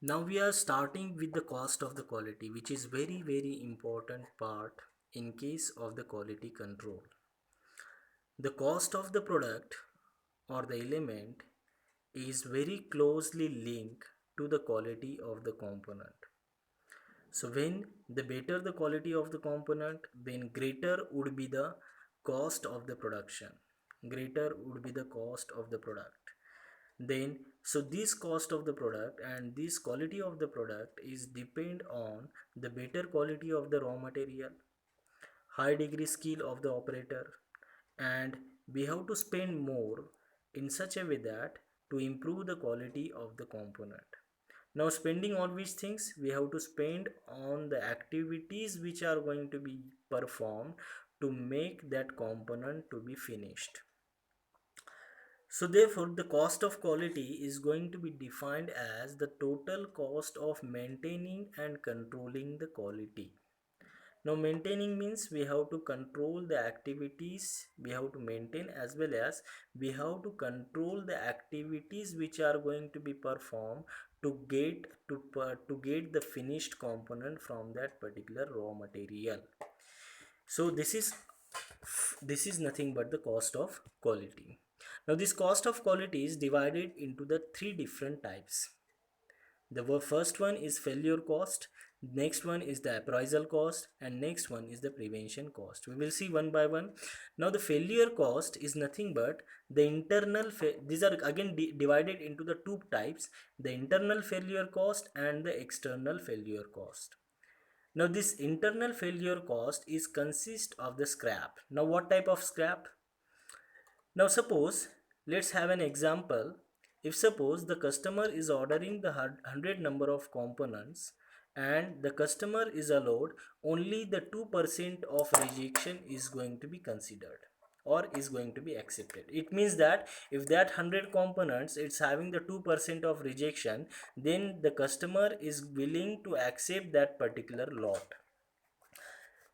Now we are starting with the cost of the quality, which is very important part in case of the quality control. The cost of the product or the element is very closely linked to the quality of the component. So when the better the quality of the component, then greater would be the cost of the production. Greater would be the cost of the product. Then so this cost of the product and this quality of the product is depend on the better quality of the raw material, high degree skill of the operator, and we have to spend more in such a way that to improve the quality of the component. Now spending all these things, we have to spend on the activities which are going to be performed to make that component to be finished. So therefore the cost of quality is going to be defined as the total cost of maintaining and controlling the quality. Now maintaining means we have to control the activities, we have to maintain, as well as we have to control the activities which are going to be performed to get the finished component from that particular raw material. So this is nothing but the cost of quality. Now this cost of quality is divided into the three different types. The first one is failure cost, next one is the appraisal cost, and next one is the prevention cost. We will see one by one. Now the failure cost is nothing but the these are again divided into the two types: the internal failure cost and the external failure cost. Now this internal failure cost is consist of the scrap. Now what type of scrap? Now suppose, let's have an example. If suppose the customer is ordering the 100 number of components and the customer is allowed only the 2% of rejection is going to be considered or is going to be accepted. It means that if that 100 components it's having the 2% of rejection, then the customer is willing to accept that particular lot.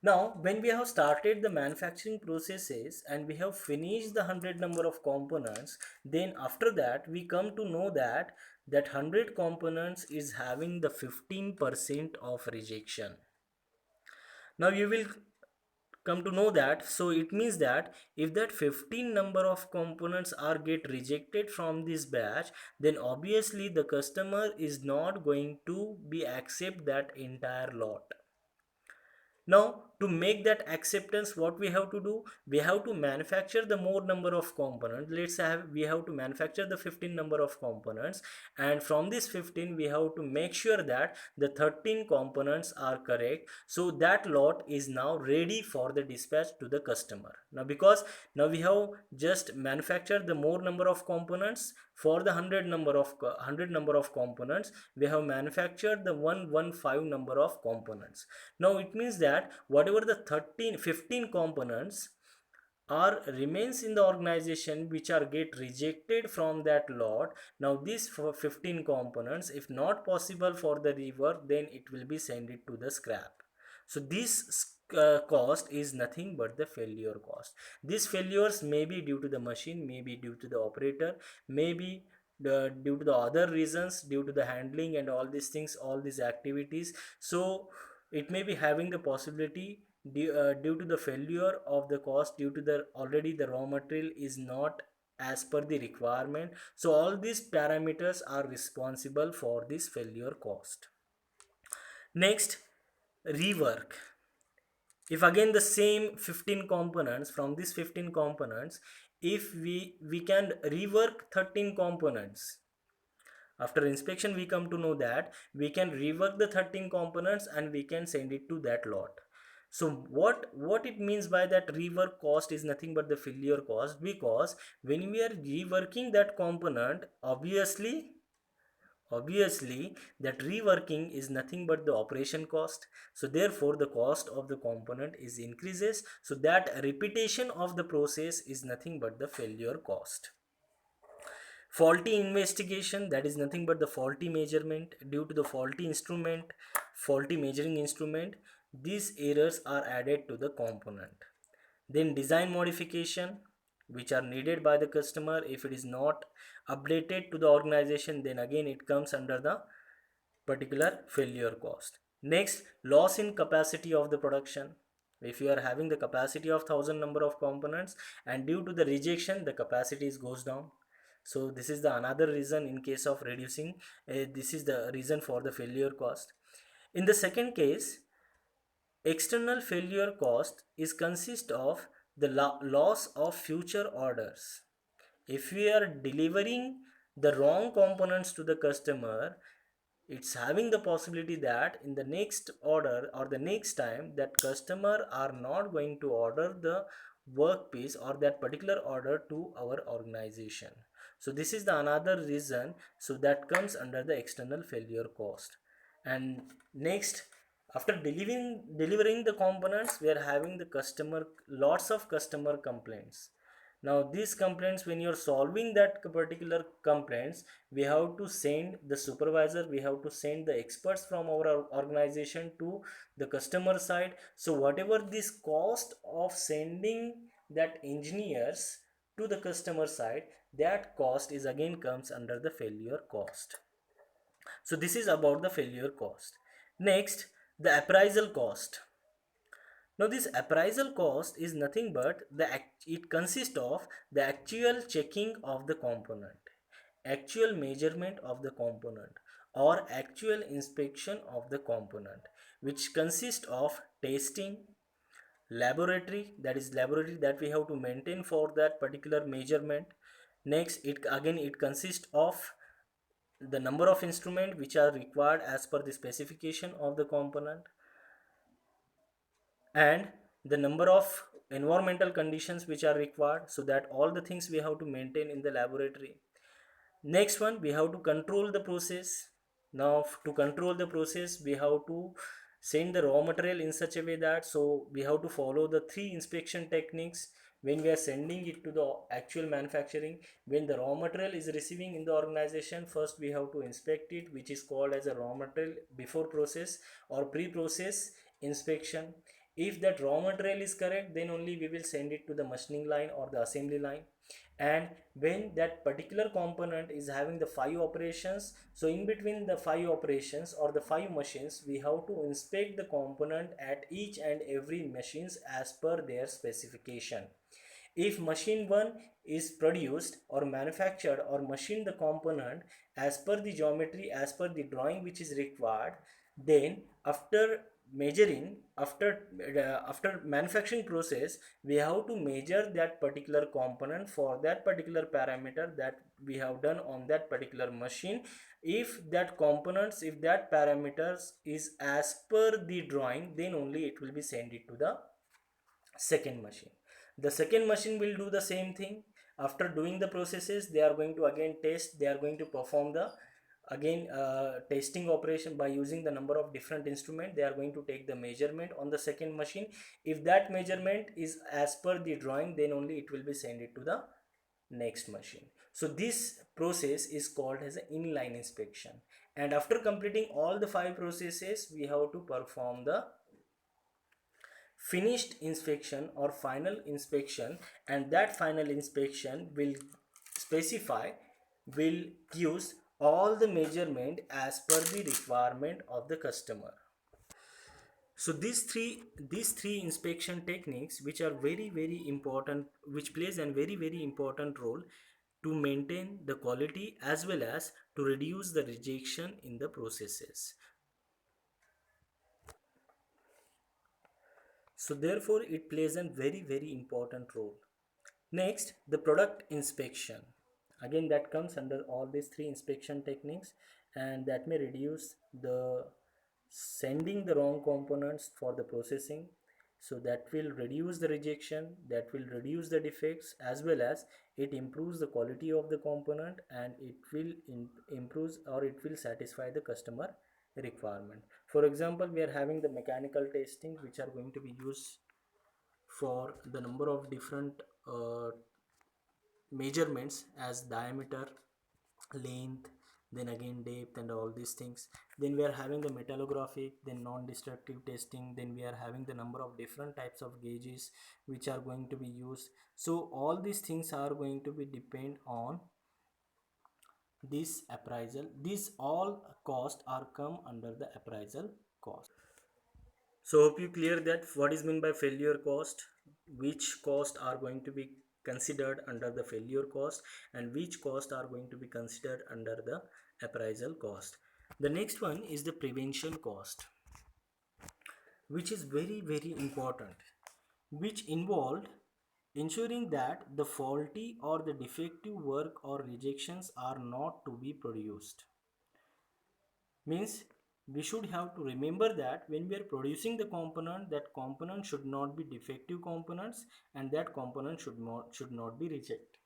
Now, when we have started the manufacturing processes and we have finished the 100 number of components, then after that we come to know that that 100 components is having the 15% of rejection. Now you will come to know that, so it means that if that 15 number of components are get rejected from this batch, then obviously the customer is not going to be accept that entire lot. Now to make that acceptance, what we have to do, we have to manufacture the more number of components. Let's have we have to manufacture the 15 number of components, and from this 15 we have to make sure that the 13 components are correct, so that lot is now ready for the dispatch to the customer. Now because now we have just manufactured the more number of components for the 100 number of components, we have manufactured the 115 number of components. Now it means that whatever the 15 components are remains in the organization which are get rejected from that lot, now these 15 components, if not possible for the rework, then it will be sent it to the scrap. So this cost is nothing but the failure cost. These failures may be due to the machine, may be due to the operator, may be due to the other reasons, due to the handling and all these things, all these activities. So it may be having the possibility due to the failure of the cost, due to the already the raw material is not as per the requirement. So all these parameters are responsible for this failure cost. Next, rework. If again the same 15 components, from these 15 components, if we can rework 13 components, after inspection we come to know that we can rework the 13 components and we can send it to that lot. So what it means by that rework cost is nothing but the failure cost, because when we are reworking that component, obviously that reworking is nothing but the operation cost. So therefore the cost of the component is increases, so that repetition of the process is nothing but the failure cost. Faulty investigation, that is nothing but the faulty measurement. Due to the faulty instrument, faulty measuring instrument, these errors are added to the component. Then design modification, which are needed by the customer. If it is not updated to the organization, then again it comes under the particular failure cost. Next, loss in capacity of the production. If you are having the capacity of 1000 number of components and due to the rejection the capacity goes down, so this is the another reason in case of reducing, this is the reason for the failure cost. In the second case, external failure cost is consist of the loss of future orders. If we are delivering the wrong components to the customer, it's having the possibility that in the next order or the next time that customer are not going to order the workpiece or that particular order to our organization. So this is the another reason, so that comes under the external failure cost. And next, after delivering the components, we are having the customer, lots of customer complaints. Now these complaints, when you're solving that particular complaints, we have to send the supervisor, we have to send the experts from our organization to the customer side. So whatever this cost of sending that engineers to the customer side, that cost is again comes under the failure cost. So this is about the failure cost. Next, the appraisal cost. Now this appraisal cost is nothing but it consists of the actual checking of the component, actual measurement of the component, or actual inspection of the component, which consists of testing, laboratory, that is laboratory that we have to maintain for that particular measurement. Next, it consists of the number of instruments which are required as per the specification of the component, and the number of environmental conditions which are required, so that all the things we have to maintain in the laboratory. Next one, we have to control the process. Now to control the process, we have to send the raw material in such a way that, so we have to follow the three inspection techniques when we are sending it to the actual manufacturing. When the raw material is receiving in the organization, first we have to inspect it, which is called as a raw material before process or pre-process inspection. If that raw material is correct, then only we will send it to the machining line or the assembly line. And when that particular component is having the 5 operations, so in between the 5 operations or the 5 machines, we have to inspect the component at each and every machines as per their specification. If machine 1 is produced or manufactured or machined the component as per the geometry, as per the drawing which is required, then after measuring, after manufacturing process, we have to measure that particular component for that particular parameter that we have done on that particular machine. If that components, if that parameters is as per the drawing, then only it will be sent it to the second machine. The second machine will do the same thing. After doing the processes, they are going to again test, they are going to perform the again testing operation by using the number of different instruments. They are going to take the measurement on the second machine. If that measurement is as per the drawing, then only it will be sent it to the next machine. So this process is called as an inline inspection. And after completing all the 5 processes, we have to perform the finished inspection or final inspection, and that final inspection will specify, will use all the measurement as per the requirement of the customer. So these three inspection techniques, which are very important, which plays a very important role to maintain the quality as well as to reduce the rejection in the processes. So therefore it plays a very important role. Next, the product inspection. Again, that comes under all these three inspection techniques, and that may reduce the sending the wrong components for the processing. So that will reduce the rejection, that will reduce the defects, as well as it improves the quality of the component, and it will improves or it will satisfy the customer requirement. For example, we are having the mechanical testing which are going to be used for the number of different measurements as diameter, length, then again depth and all these things. Then we are having the metallographic, then non-destructive testing, then we are having the number of different types of gauges which are going to be used. So all these things are going to be depend on this appraisal, these all costs are come under the appraisal cost. So hope you clear that what is meant by failure cost, which cost are going to be considered under the failure cost, and which cost are going to be considered under the appraisal cost. The next one is the prevention cost, which is very very important, which involved ensuring that the faulty or the defective work or rejections are not to be produced. Means we should have to remember that when we are producing the component, that component should not be defective components, and that component should not be rejected.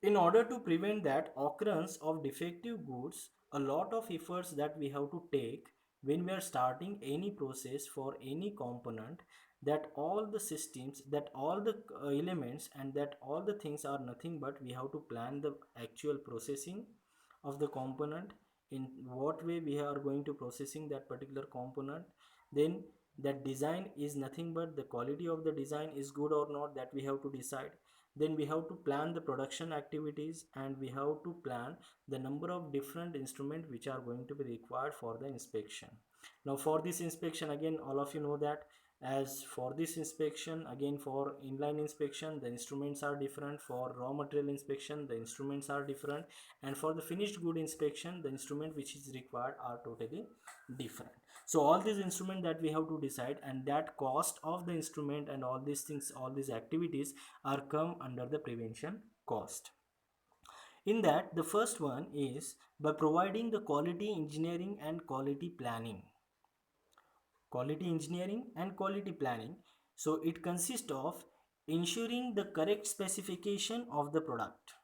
In order to prevent that occurrence of defective goods, a lot of efforts that we have to take when we are starting any process for any component, that all the systems, that all the elements, and that all the things are nothing but we have to plan the actual processing of the component, in what way we are going to processing that particular component. Then that design is nothing but the quality of the design is good or not, that we have to decide. Then we have to plan the production activities, and we have to plan the number of different instruments which are going to be required for the inspection. Now for this inspection, again all of you know that, as for this inspection, again for inline inspection the instruments are different, for raw material inspection the instruments are different, and for the finished good inspection the instrument which is required are totally different. So all these instruments that we have to decide, and that cost of the instrument and all these things, all these activities are come under the prevention cost. In that, the first one is by providing the quality engineering and quality planning. Quality engineering and quality planning, so it consists of ensuring the correct specification of the product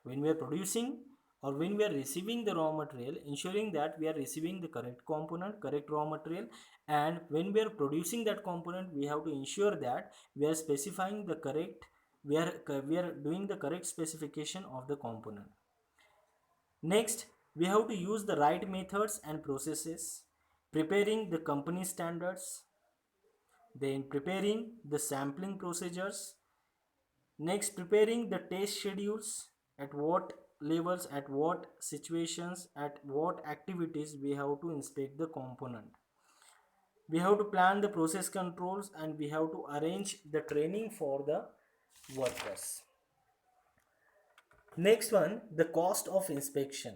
when we are producing or when we are receiving the raw material, ensuring that we are receiving the correct component, correct raw material. And when we are producing that component, we have to ensure that we are specifying the correct, we are doing the correct specification of the component. Next, we have to use the right methods and processes, preparing the company standards, then preparing the sampling procedures. Next, preparing the test schedules, at what levels, at what situations, at what activities we have to inspect the component. We have to plan the process controls, and we have to arrange the training for the workers. Next one, the cost of inspection.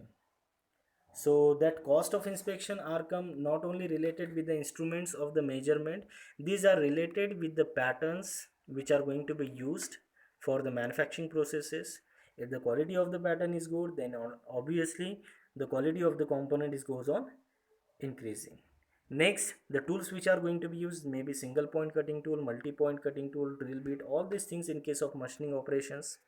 So that cost of inspection are come not only related with the instruments of the measurement, these are related with the patterns which are going to be used for the manufacturing processes. If the quality of the pattern is good, then obviously the quality of the component is goes on increasing. Next, the tools which are going to be used may be single point cutting tool, multi point cutting tool, drill bit, all these things in case of machining operations.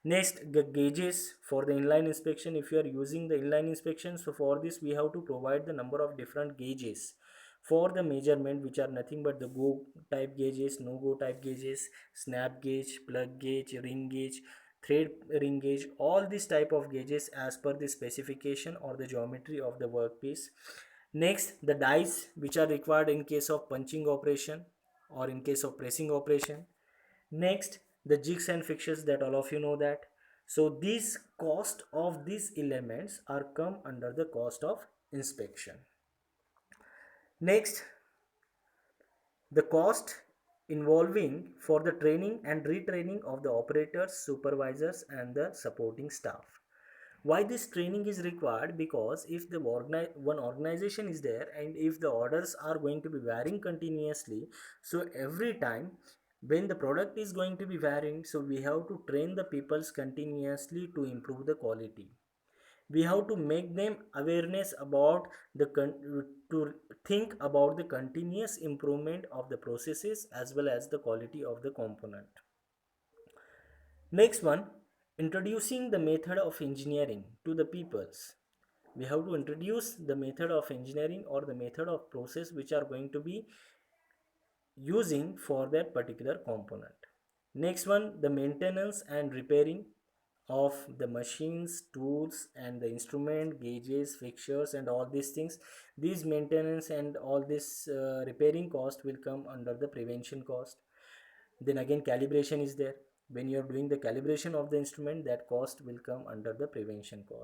Next, the gauges for the inline inspection. If you are using the inline inspection, so for this we have to provide the number of different gauges for the measurement, which are nothing but the go type gauges, no go type gauges, snap gauge, plug gauge, ring gauge, thread ring gauge, all these type of gauges as per the specification or the geometry of the workpiece. Next, the dies which are required in case of punching operation or in case of pressing operation. Next, the jigs and fixtures, that all of you know that. So these cost of these elements are come under the cost of inspection. Next, the cost involving for the training and retraining of the operators, supervisors, and the supporting staff. Why this training is required? Because if the one organization is there, and if the orders are going to be varying continuously, so every time when the product is going to be varying, so we have to train the peoples continuously to improve the quality. We have to make them awareness about the to think about the continuous improvement of the processes as well as the quality of the component. Next one, introducing the method of engineering to the peoples. We have to introduce the method of engineering or the method of process which are going to be using for that particular component. Next one, the maintenance and repairing of the machines, tools, and the instrument, gauges, fixtures, and all these things. These maintenance and all this repairing cost will come under the prevention cost. Then again, calibration is there. when you are doing the calibration of the instrument, that cost will come under the prevention cost.